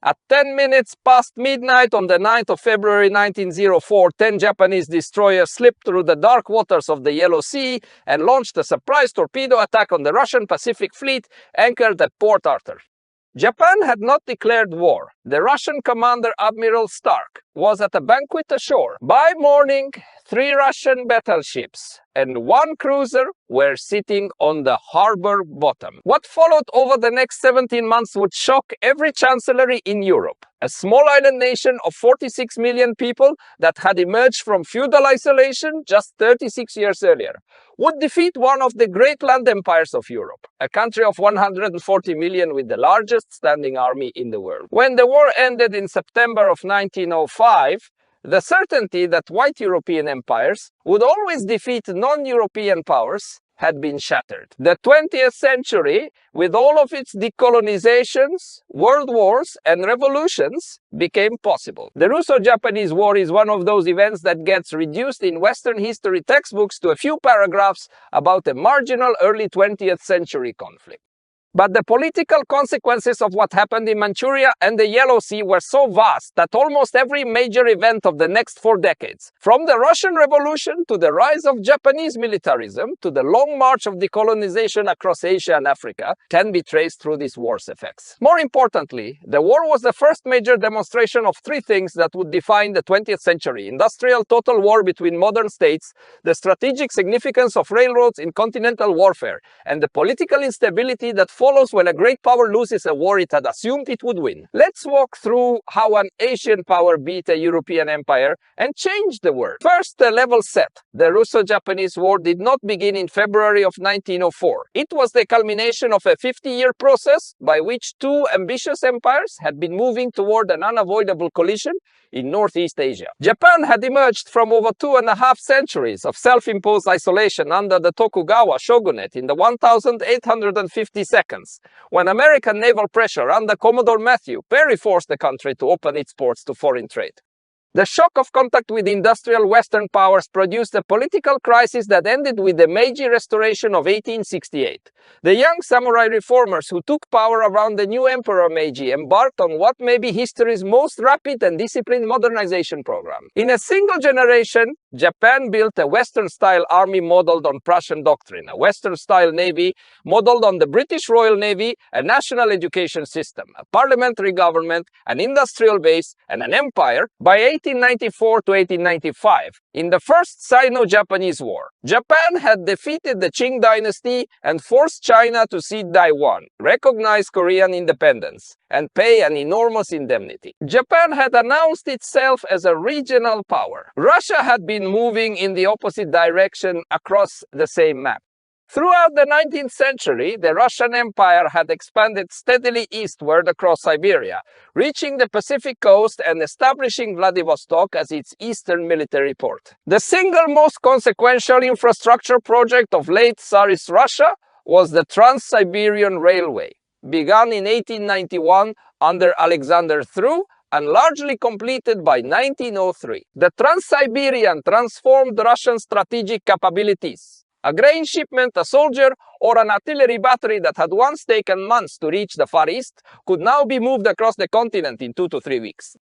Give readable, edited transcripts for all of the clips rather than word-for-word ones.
At 10 minutes past midnight on the 9th of February 1904, 10 Japanese destroyers slipped through the dark waters of the Yellow Sea and launched a surprise torpedo attack on the Russian Pacific Fleet anchored at Port Arthur. Japan had not declared war. The Russian commander Admiral Stark was at a banquet ashore. By morning, 3 Russian battleships and 1 cruiser were sitting on the harbor bottom. What followed over the next 17 months would shock every chancellery in Europe. A small island nation of 46 million people that had emerged from feudal isolation just 36 years earlier would defeat one of the great land empires of Europe, a country of 140 million with the largest standing army in the world. When the war ended in September of 1905, the certainty that white European empires would always defeat non-European powers had been shattered. The 20th century, with all of its decolonizations, world wars, and revolutions, became possible. The Russo-Japanese War is one of those events that gets reduced in Western history textbooks to a few paragraphs about a marginal early 20th century conflict. But the political consequences of what happened in Manchuria and the Yellow Sea were so vast that almost every major event of the next 4 decades, from the Russian Revolution to the rise of Japanese militarism to the long march of decolonization across Asia and Africa, can be traced through this war's effects. More importantly, the war was the first major demonstration of 3 things that would define the 20th century: industrial total war between modern states, the strategic significance of railroads in continental warfare, and the political instability that follows when a great power loses a war it had assumed it would win. Let's walk through how an Asian power beat a European empire and changed the world. First, the level set. The Russo-Japanese War did not begin in February of 1904. It was the culmination of a 50-year process by which 2 ambitious empires had been moving toward an unavoidable collision in Northeast Asia. Japan had emerged from over 2.5 centuries of self-imposed isolation under the Tokugawa shogunate in the 1850 seconds, when American naval pressure under Commodore Matthew Perry forced the country to open its ports to foreign trade. The shock of contact with industrial Western powers produced a political crisis that ended with the Meiji Restoration of 1868. The young samurai reformers who took power around the new Emperor Meiji embarked on what may be history's most rapid and disciplined modernization program. In a single generation, Japan built a Western-style army modeled on Prussian doctrine, a Western-style navy modeled on the British Royal Navy, a national education system, a parliamentary government, an industrial base, and an empire by 1894 to 1895. In the First Sino-Japanese War, Japan had defeated the Qing dynasty and forced China to cede Taiwan, recognize Korean independence, and pay an enormous indemnity. Japan had announced itself as a regional power. Russia had been moving in the opposite direction across the same map. Throughout the 19th century, the Russian Empire had expanded steadily eastward across Siberia, reaching the Pacific coast and establishing Vladivostok as its eastern military port. The single most consequential infrastructure project of late Tsarist Russia was the Trans-Siberian Railway, begun in 1891 under Alexander III and largely completed by 1903. The Trans-Siberian transformed Russian strategic capabilities. A grain shipment, a soldier, or an artillery battery that had once taken months to reach the Far East could now be moved across the continent in 2 to 3 weeks.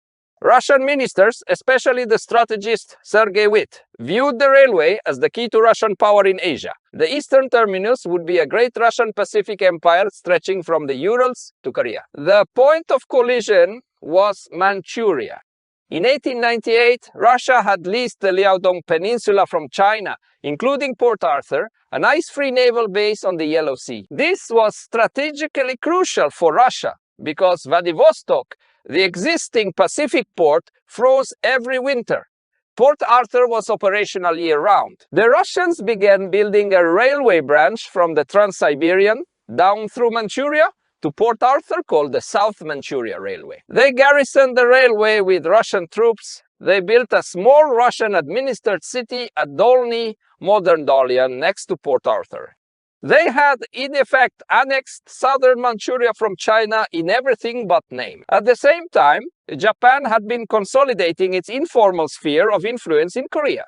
Russian ministers, especially the strategist Sergei Witt, viewed the railway as the key to Russian power in Asia. The eastern terminus would be a great Russian Pacific empire stretching from the Urals to Korea. The point of collision was Manchuria. In 1898, Russia had leased the Liaodong Peninsula from China, including Port Arthur, an ice-free naval base on the Yellow Sea. This was strategically crucial for Russia because Vladivostok, the existing Pacific port, froze every winter. Port Arthur was operational year-round. The Russians began building a railway branch from the Trans-Siberian down through Manchuria to Port Arthur called the South Manchuria Railway. They garrisoned the railway with Russian troops. They built a small Russian-administered city at Dolny, modern Dalian, next to Port Arthur. They had, in effect, annexed southern Manchuria from China in everything but name. At the same time, Japan had been consolidating its informal sphere of influence in Korea.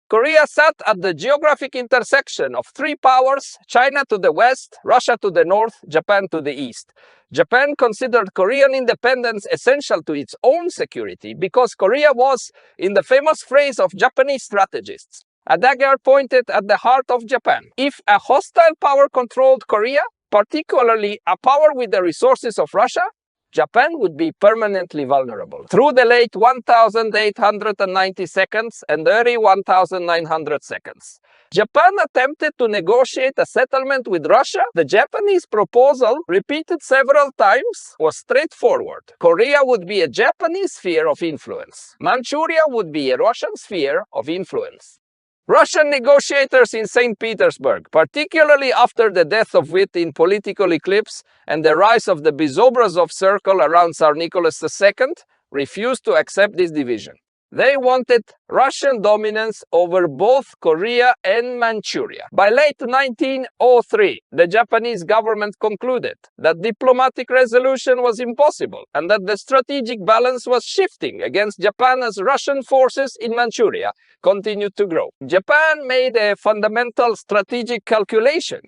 Korea sat at the geographic intersection of 3 powers, China to the west, Russia to the north, Japan to the east. Japan considered Korean independence essential to its own security because Korea was, in the famous phrase of Japanese strategists, a dagger pointed at the heart of Japan. If a hostile power controlled Korea, particularly a power with the resources of Russia, Japan would be permanently vulnerable. Through the late 1890 seconds and early 1900 seconds, Japan attempted to negotiate a settlement with Russia. The Japanese proposal, repeated several times, was straightforward. Korea would be a Japanese sphere of influence. Manchuria would be a Russian sphere of influence. Russian negotiators in St. Petersburg, particularly after the death of Witt in political eclipse and the rise of the Bezobrazov circle around Tsar Nicholas II, refused to accept this division. They wanted Russian dominance over both Korea and Manchuria. By late 1903, the Japanese government concluded that diplomatic resolution was impossible and that the strategic balance was shifting against Japan as Russian forces in Manchuria continued to grow. Japan made a fundamental strategic calculation.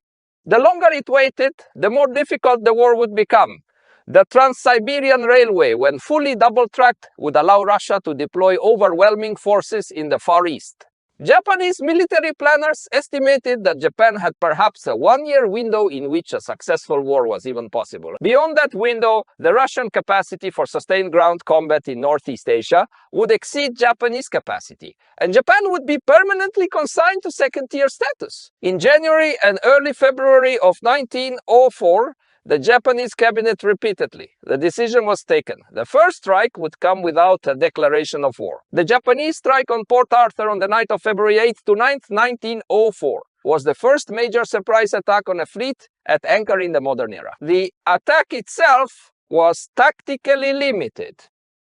The longer it waited, the more difficult the war would become. The Trans-Siberian Railway, when fully double-tracked, would allow Russia to deploy overwhelming forces in the Far East. Japanese military planners estimated that Japan had perhaps a one-year window in which a successful war was even possible. Beyond that window, the Russian capacity for sustained ground combat in Northeast Asia would exceed Japanese capacity, and Japan would be permanently consigned to second-tier status. In January and early February of 1904, the Japanese cabinet repeatedly, the decision was taken. The first strike would come without a declaration of war. The Japanese strike on Port Arthur on the night of February 8 to 9, 1904 was the first major surprise attack on a fleet at anchor in the modern era. The attack itself was tactically limited.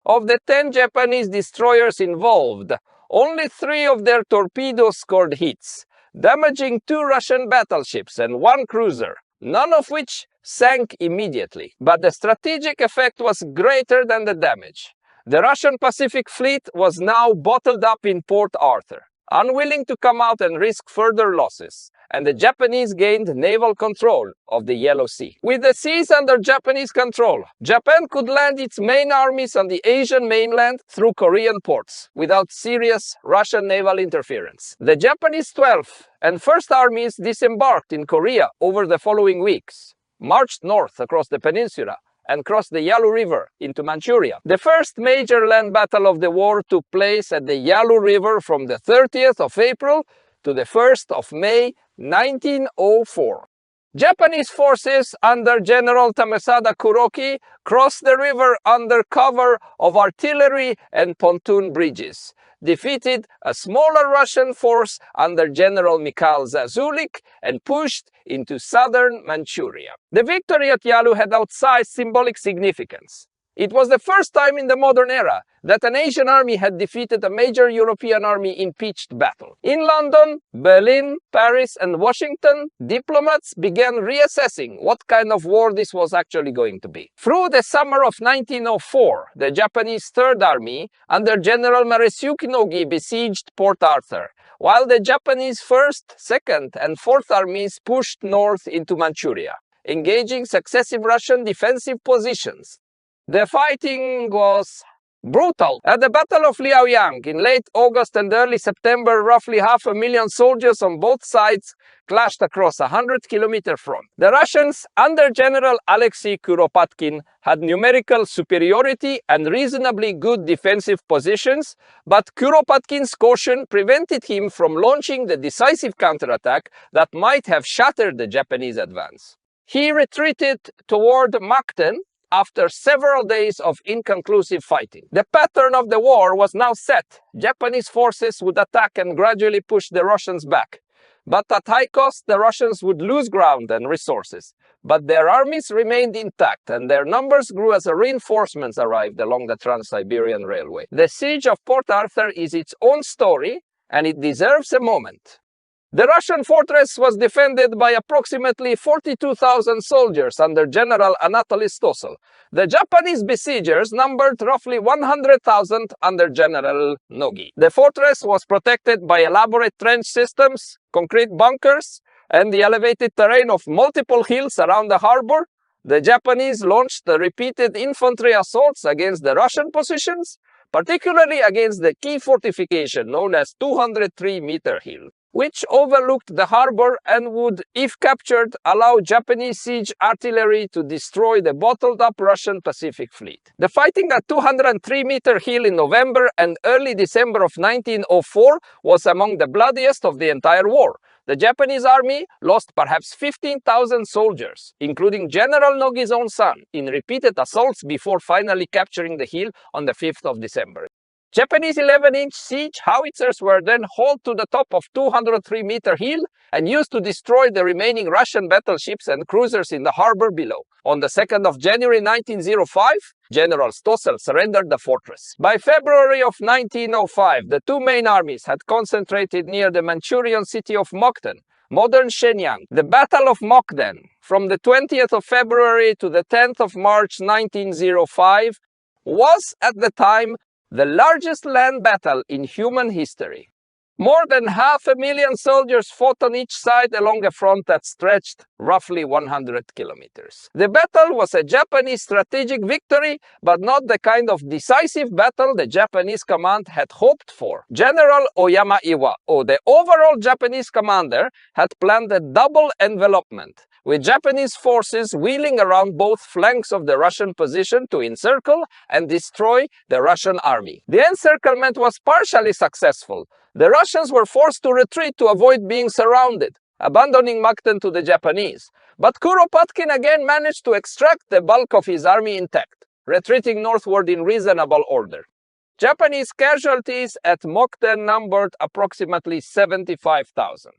Of the 10 Japanese destroyers involved, only 3 of their torpedoes scored hits, damaging 2 Russian battleships and 1 cruiser, none of which sank immediately. But the strategic effect was greater than the damage. The Russian Pacific Fleet was now bottled up in Port Arthur, unwilling to come out and risk further losses, and the Japanese gained naval control of the Yellow Sea. With the seas under Japanese control, Japan could land its main armies on the Asian mainland through Korean ports without serious Russian naval interference. The Japanese 12th and 1st Armies disembarked in Korea over the following weeks, marched north across the peninsula, and crossed the Yalu River into Manchuria. The first major land battle of the war took place at the Yalu River from the 30th of April to the 1st of May 1904. Japanese forces under General Tamesada Kuroki crossed the river under cover of artillery and pontoon bridges, defeated a smaller Russian force under General Mikhail Zazulik, and pushed into southern Manchuria. The victory at Yalu had outsized symbolic significance. It was the first time in the modern era that an Asian army had defeated a major European army in pitched battle. In London, Berlin, Paris, and Washington, diplomats began reassessing what kind of war this was actually going to be. Through the summer of 1904, the Japanese Third Army under General Maresuki Nogi besieged Port Arthur, while the Japanese First, Second, and Fourth Armies pushed north into Manchuria, engaging successive Russian defensive positions. The fighting was brutal. At the Battle of Liaoyang in late August and early September, roughly 500,000 soldiers on both sides clashed across a 100-kilometer front. The Russians, under General Alexei Kuropatkin, had numerical superiority and reasonably good defensive positions, but Kuropatkin's caution prevented him from launching the decisive counterattack that might have shattered the Japanese advance. He retreated toward Mukden after several days of inconclusive fighting. The pattern of the war was now set. Japanese forces would attack and gradually push the Russians back. But at high cost, the Russians would lose ground and resources. But their armies remained intact, and their numbers grew as reinforcements arrived along the Trans-Siberian Railway. The siege of Port Arthur is its own story, and it deserves a moment. The Russian fortress was defended by approximately 42,000 soldiers under General Anatoly Stossel. The Japanese besiegers numbered roughly 100,000 under General Nogi. The fortress was protected by elaborate trench systems, concrete bunkers, and the elevated terrain of multiple hills around the harbor, the Japanese launched the repeated infantry assaults against the Russian positions, particularly against the key fortification known as 203-meter Hill, which overlooked the harbor and would, if captured, allow Japanese siege artillery to destroy the bottled-up Russian Pacific Fleet. The fighting at 203-meter Hill in November and early December of 1904 was among the bloodiest of the entire war. The Japanese army lost perhaps 15,000 soldiers, including General Nogi's own son, in repeated assaults before finally capturing the hill on the 5th of December. Japanese 11-inch siege howitzers were then hauled to the top of 203-meter Hill and used to destroy the remaining Russian battleships and cruisers in the harbor below. On the 2nd of January 1905, General Stossel surrendered the fortress. By February of 1905, the two main armies had concentrated near the Manchurian city of Mukden, modern Shenyang. The Battle of Mukden, from the 20th of February to the 10th of March 1905, was at the time the largest land battle in human history. More than 500,000 soldiers fought on each side along a front that stretched roughly 100 kilometers. The battle was a Japanese strategic victory, but not the kind of decisive battle the Japanese command had hoped for. General Oyama Iwao, the overall Japanese commander, had planned a double envelopment, with Japanese forces wheeling around both flanks of the Russian position to encircle and destroy the Russian army. The encirclement was partially successful. The Russians were forced to retreat to avoid being surrounded, abandoning Mukden to the Japanese. But Kuropatkin again managed to extract the bulk of his army intact, retreating northward in reasonable order. Japanese casualties at Mukden numbered approximately 75,000.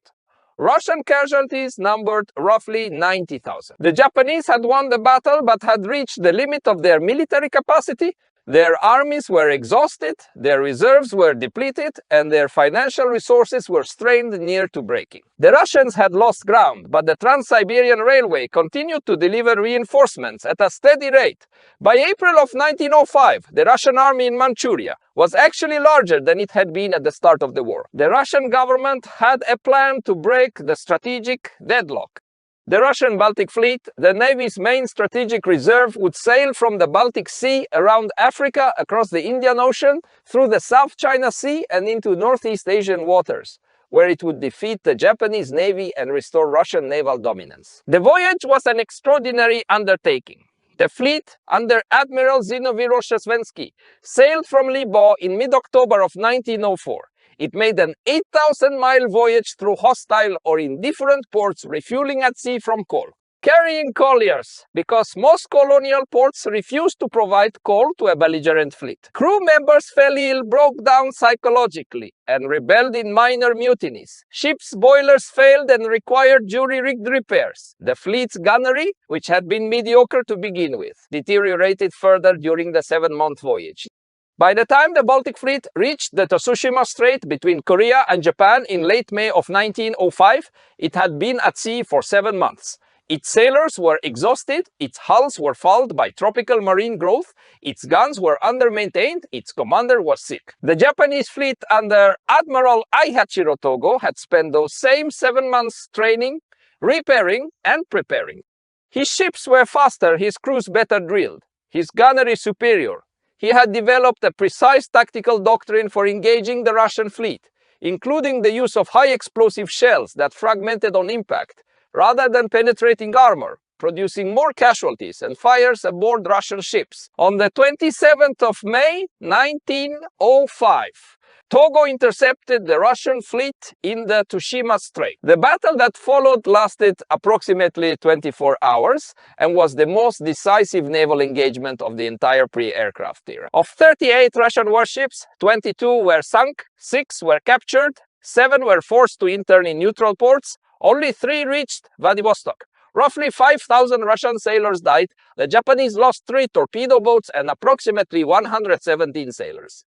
Russian casualties numbered roughly 90,000. The Japanese had won the battle but had reached the limit of their military capacity. Their armies were exhausted, their reserves were depleted, and their financial resources were strained near to breaking. The Russians had lost ground, but the Trans-Siberian Railway continued to deliver reinforcements at a steady rate. By April of 1905, the Russian army in Manchuria was actually larger than it had been at the start of the war. The Russian government had a plan to break the strategic deadlock. The Russian Baltic Fleet, the Navy's main strategic reserve, would sail from the Baltic Sea around Africa across the Indian Ocean, through the South China Sea and into Northeast Asian waters, where it would defeat the Japanese Navy and restore Russian naval dominance. The voyage was an extraordinary undertaking. The fleet, under Admiral Zinovy-Roshchesvensky, sailed from Libau in mid-October of 1904. It made an 8,000-mile voyage through hostile or indifferent ports, refueling at sea from coal, carrying colliers, because most colonial ports refused to provide coal to a belligerent fleet. Crew members fell ill, broke down psychologically, and rebelled in minor mutinies. Ships' boilers failed and required jury-rigged repairs. The fleet's gunnery, which had been mediocre to begin with, deteriorated further during the 7-month voyage. By the time the Baltic Fleet reached the Tsushima Strait between Korea and Japan in late May of 1905, it had been at sea for 7 months. Its sailors were exhausted, its hulls were fouled by tropical marine growth, its guns were under-maintained, its commander was sick. The Japanese fleet under Admiral Aihachiro Togo had spent those same 7 months training, repairing, and preparing. His ships were faster, his crews better drilled, his gunnery superior. He had developed a precise tactical doctrine for engaging the Russian fleet, including the use of high explosive shells that fragmented on impact, rather than penetrating armor, producing more casualties and fires aboard Russian ships. On the 27th of May, 1905, Togo intercepted the Russian fleet in the Tsushima Strait. The battle that followed lasted approximately 24 hours and was the most decisive naval engagement of the entire pre-aircraft era. Of 38 Russian warships, 22 were sunk, 6 were captured, 7 were forced to intern in neutral ports, only 3 reached Vladivostok. Roughly 5,000 Russian sailors died, the Japanese lost 3 torpedo boats and approximately 117 sailors.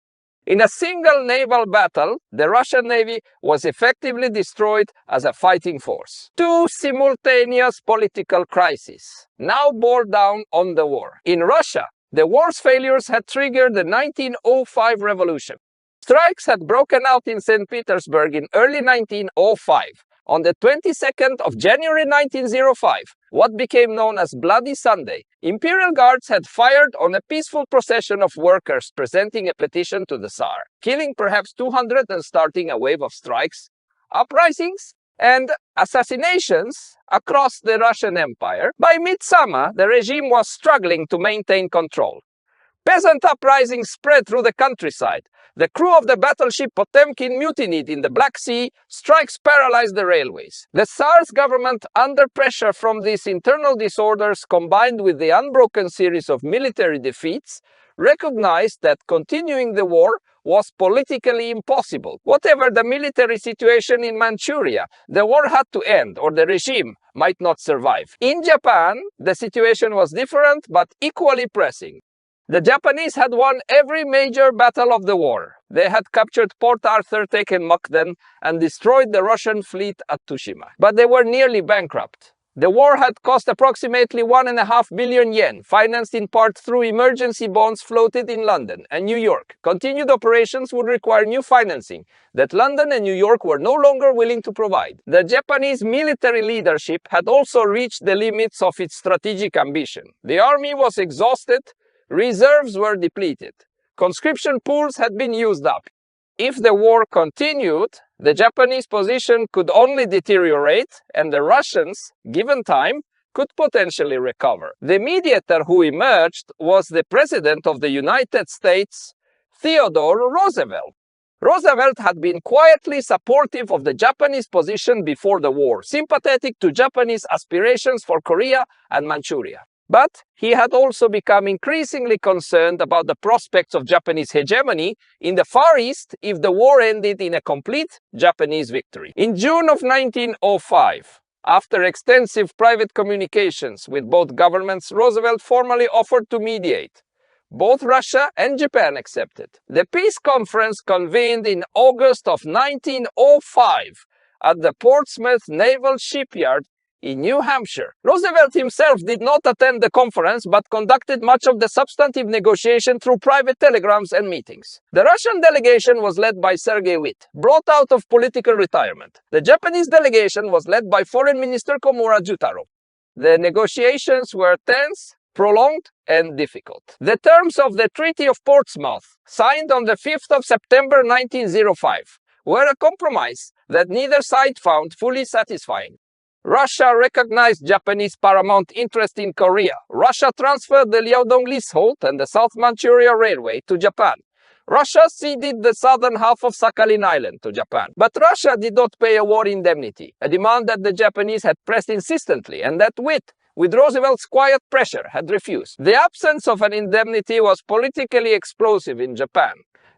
In a single naval battle, the Russian Navy was effectively destroyed as a fighting force. 2 simultaneous political crises now bore down on the war. In Russia, the war's failures had triggered the 1905 revolution. Strikes had broken out in St. Petersburg in early 1905 On the 22nd of January 1905, what became known as Bloody Sunday, Imperial Guards had fired on a peaceful procession of workers presenting a petition to the Tsar, killing perhaps 200 and starting a wave of strikes, uprisings, and assassinations across the Russian Empire. By midsummer, the regime was struggling to maintain control. Peasant uprisings spread through the countryside. The crew of the battleship Potemkin mutinied in the Black Sea. Strikes paralyzed the railways. The Tsar's government, under pressure from these internal disorders combined with the unbroken series of military defeats, recognized that continuing the war was politically impossible. Whatever the military situation in Manchuria, the war had to end or the regime might not survive. In Japan, the situation was different but equally pressing. The Japanese had won every major battle of the war. They had captured Port Arthur, taken Mukden, and destroyed the Russian fleet at Tsushima. But they were nearly bankrupt. The war had cost approximately 1.5 billion yen, financed in part through emergency bonds floated in London and New York. Continued operations would require new financing that London and New York were no longer willing to provide. The Japanese military leadership had also reached the limits of its strategic ambition. The army was exhausted. Reserves were depleted. Conscription pools had been used up. If the war continued, the Japanese position could only deteriorate, and the Russians, given time, could potentially recover. The mediator who emerged was the President of the United States, Theodore Roosevelt. Roosevelt had been quietly supportive of the Japanese position before the war, sympathetic to Japanese aspirations for Korea and Manchuria. But he had also become increasingly concerned about the prospects of Japanese hegemony in the Far East if the war ended in a complete Japanese victory. In June of 1905, after extensive private communications with both governments, Roosevelt formally offered to mediate. Both Russia and Japan accepted. The peace conference convened in August of 1905 at the Portsmouth Naval Shipyard in New Hampshire. Roosevelt himself did not attend the conference but conducted much of the substantive negotiation through private telegrams and meetings. The Russian delegation was led by Sergei Witt, brought out of political retirement. The Japanese delegation was led by Foreign Minister Komura Jutaro. The negotiations were tense, prolonged, and difficult. The terms of the Treaty of Portsmouth, signed on the 5th of September 1905, were a compromise that neither side found fully satisfying. Russia recognized Japanese paramount interest in Korea. Russia transferred the Liaodong leasehold and the South Manchuria Railway to Japan. Russia ceded the southern half of Sakhalin Island to Japan. But Russia did not pay a war indemnity, a demand that the Japanese had pressed insistently and that Witt, with Roosevelt's quiet pressure, had refused. The absence of an indemnity was politically explosive in Japan.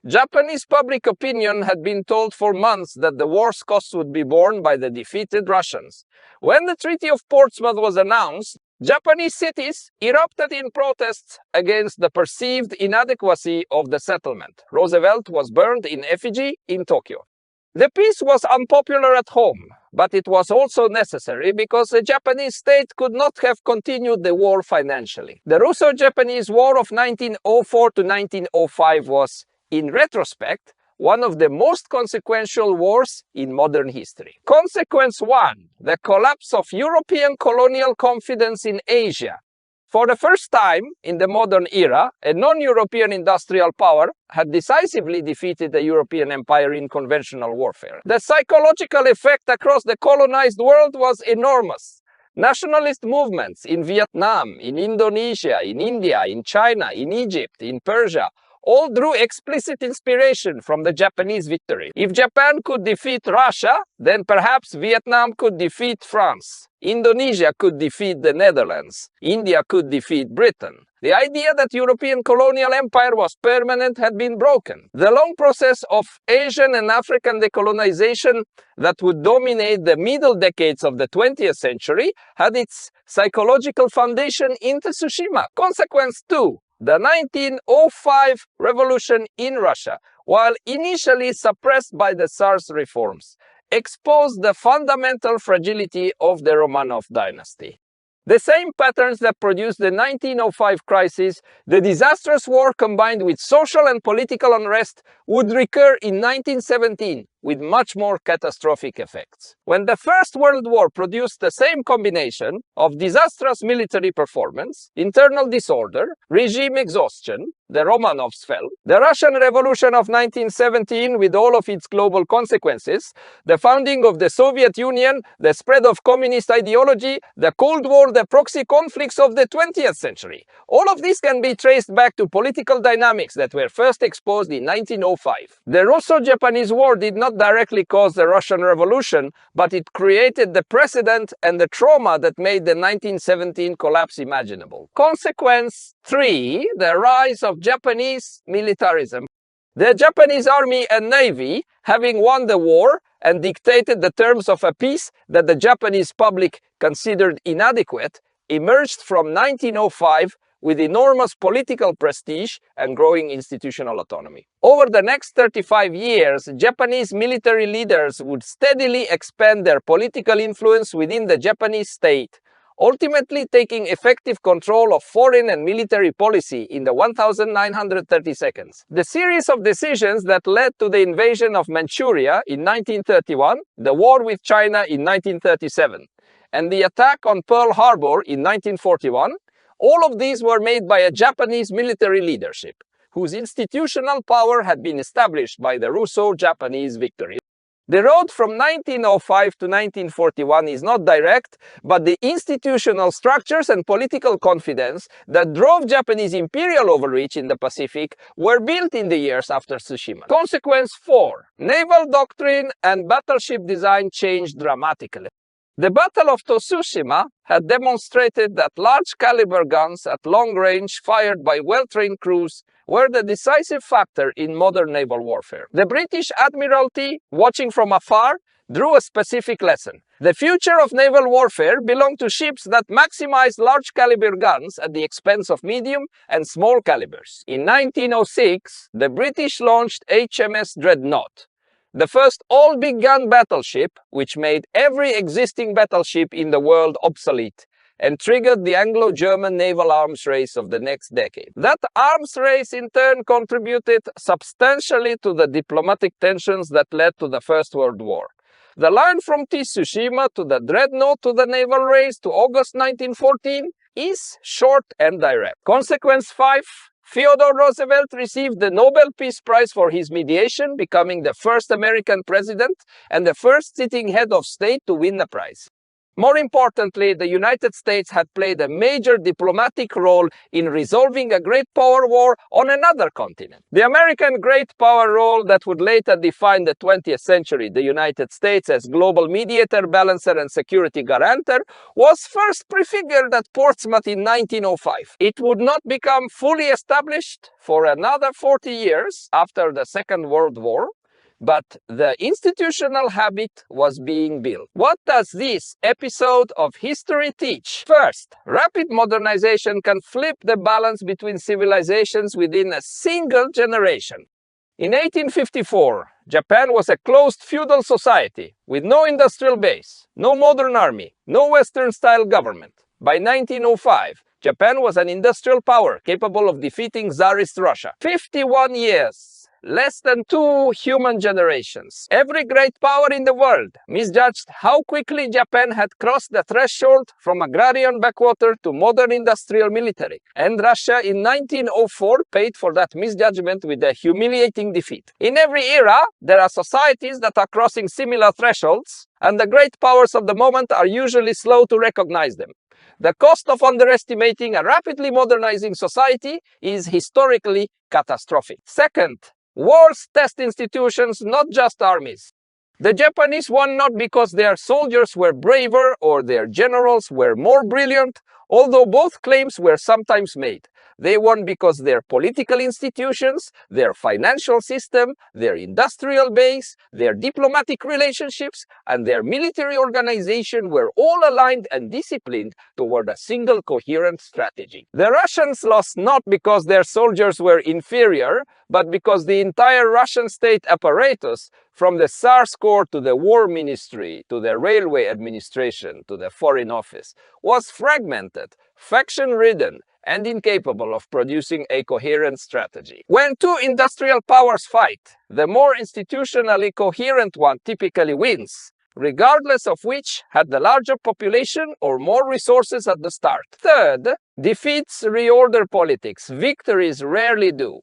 Japanese public opinion had been told for months that the war's costs would be borne by the defeated Russians. When the Treaty of Portsmouth was announced, Japanese cities erupted in protests against the perceived inadequacy of the settlement. Roosevelt was burned in effigy in Tokyo. The peace was unpopular at home, but it was also necessary because the Japanese state could not have continued the war financially. The Russo-Japanese War of 1904 to 1905 was, in retrospect, one of the most consequential wars in modern history. Consequence 1. The collapse of European colonial confidence in Asia. For the first time in the modern era, a non-European industrial power had decisively defeated the European empire in conventional warfare. The psychological effect across the colonized world was enormous. Nationalist movements in Vietnam, in Indonesia, in India, in China, in Egypt, in Persia, all drew explicit inspiration from the Japanese victory. If Japan could defeat Russia, then perhaps Vietnam could defeat France. Indonesia could defeat the Netherlands. India could defeat Britain. The idea that European colonial empire was permanent had been broken. The long process of Asian and African decolonization that would dominate the middle decades of the 20th century had its psychological foundation in Tsushima. Consequence 2. The 1905 revolution in Russia, while initially suppressed by the Tsar's reforms, exposed the fundamental fragility of the Romanov dynasty. The same patterns that produced the 1905 crisis, the disastrous war combined with social and political unrest, would recur in 1917, with much more catastrophic effects. When the First World War produced the same combination of disastrous military performance, internal disorder, regime exhaustion, the Romanovs fell, the Russian Revolution of 1917 with all of its global consequences, the founding of the Soviet Union, the spread of communist ideology, the Cold War, the proxy conflicts of the 20th century. All of this can be traced back to political dynamics that were first exposed in 1905. The Russo-Japanese War did not directly cause the Russian Revolution, but it created the precedent and the trauma that made the 1917 collapse imaginable. Consequence 3, the rise of Japanese militarism. The Japanese army and navy, having won the war and dictated the terms of a peace that the Japanese public considered inadequate, emerged from 1905 with enormous political prestige and growing institutional autonomy. Over the next 35 years, Japanese military leaders would steadily expand their political influence within the Japanese state, ultimately taking effective control of foreign and military policy in the 1930 seconds. The series of decisions that led to the invasion of Manchuria in 1931, the war with China in 1937, and the attack on Pearl Harbor in 1941, all of these were made by a Japanese military leadership, whose institutional power had been established by the Russo-Japanese victory. The road from 1905 to 1941 is not direct, but the institutional structures and political confidence that drove Japanese imperial overreach in the Pacific were built in the years after Tsushima. Consequence 4. Naval doctrine and battleship design changed dramatically. The Battle of Tsushima had demonstrated that large caliber guns at long range fired by well-trained crews were the decisive factor in modern naval warfare. The British Admiralty, watching from afar, drew a specific lesson. The future of naval warfare belonged to ships that maximized large caliber guns at the expense of medium and small calibers. In 1906, the British launched HMS Dreadnought, the first all-big gun battleship, which made every existing battleship in the world obsolete and triggered the Anglo-German naval arms race of the next decade. That arms race in turn contributed substantially to the diplomatic tensions that led to the First World War. The line from Tsushima to the Dreadnought to the naval race to August 1914 is short and direct. Consequence 5. Theodore Roosevelt received the Nobel Peace Prize for his mediation, becoming the first American president and the first sitting head of state to win the prize. More importantly, the United States had played a major diplomatic role in resolving a great power war on another continent. The American great power role that would later define the 20th century, the United States as global mediator, balancer, and security guarantor, was first prefigured at Portsmouth in 1905. It would not become fully established for another 40 years after the Second World War, but the institutional habit was being built. What does this episode of history teach? First, rapid modernization can flip the balance between civilizations within a single generation. In 1854, Japan was a closed feudal society with no industrial base, no modern army, no Western-style government. By 1905, Japan was an industrial power capable of defeating Tsarist Russia. 51 years. Less than 2 human generations. Every great power in the world misjudged how quickly Japan had crossed the threshold from agrarian backwater to modern industrial military. And Russia in 1904 paid for that misjudgment with a humiliating defeat. In every era, there are societies that are crossing similar thresholds, and the great powers of the moment are usually slow to recognize them. The cost of underestimating a rapidly modernizing society is historically catastrophic. Second, wars test institutions, not just armies. The Japanese won not because their soldiers were braver or their generals were more brilliant, although both claims were sometimes made. They won because their political institutions, their financial system, their industrial base, their diplomatic relationships, and their military organization were all aligned and disciplined toward a single coherent strategy. The Russians lost not because their soldiers were inferior, but because the entire Russian state apparatus, from the Tsar's court to the war ministry, to the railway administration, to the foreign office, was fragmented, faction-ridden, and incapable of producing a coherent strategy. When two industrial powers fight, the more institutionally coherent one typically wins, regardless of which had the larger population or more resources at the start. Third, defeats reorder politics. Victories rarely do.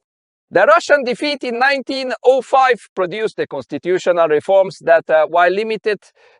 The Russian defeat in 1905 produced the constitutional reforms that, while limited,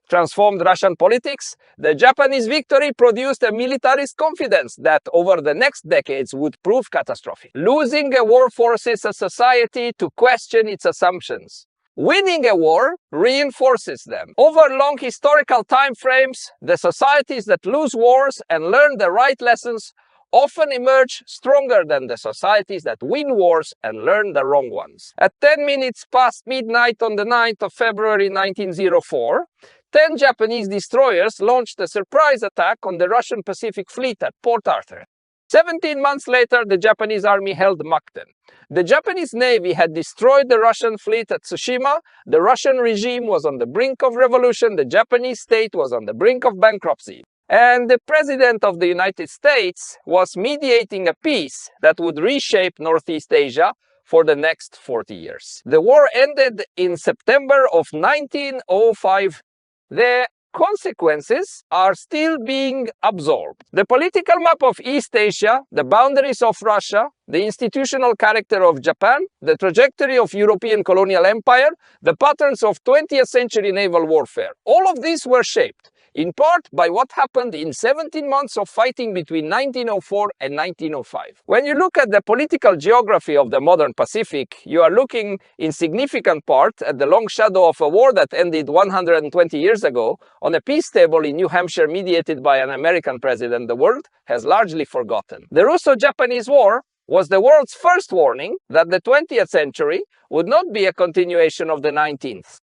transformed Russian politics. The Japanese victory produced a militarist confidence that over the next decades would prove catastrophic. Losing a war forces a society to question its assumptions. Winning a war reinforces them. Over long historical time frames, the societies that lose wars and learn the right lessons often emerge stronger than the societies that win wars and learn the wrong ones. At 10 minutes past midnight on the 9th of February 1904, 10 Japanese destroyers launched a surprise attack on the Russian Pacific Fleet at Port Arthur. 17 months later, the Japanese army held Mukden. The Japanese Navy had destroyed the Russian fleet at Tsushima. The Russian regime was on the brink of revolution. The Japanese state was on the brink of bankruptcy. And the President of the United States was mediating a peace that would reshape Northeast Asia for the next 40 years. The war ended in September of 1905. The consequences are still being absorbed. The political map of East Asia, the boundaries of Russia, the institutional character of Japan, the trajectory of European colonial empire, the patterns of 20th century naval warfare. All of these were shaped in part by what happened in 17 months of fighting between 1904 and 1905. When you look at the political geography of the modern Pacific, you are looking in significant part at the long shadow of a war that ended 120 years ago on a peace table in New Hampshire mediated by an American president the world has largely forgotten. The Russo-Japanese War was the world's first warning that the 20th century would not be a continuation of the 19th.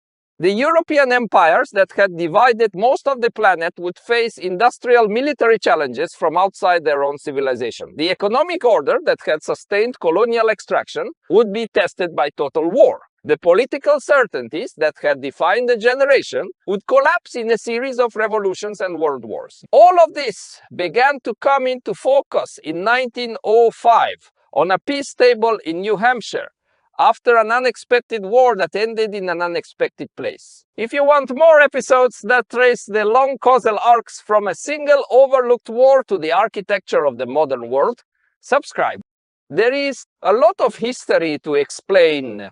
The European empires that had divided most of the planet would face industrial military challenges from outside their own civilization. The economic order that had sustained colonial extraction would be tested by total war. The political certainties that had defined a generation would collapse in a series of revolutions and world wars. All of this began to come into focus in 1905 on a peace table in New Hampshire, after an unexpected war that ended in an unexpected place. If you want more episodes that trace the long causal arcs from a single overlooked war to the architecture of the modern world, subscribe. There is a lot of history to explain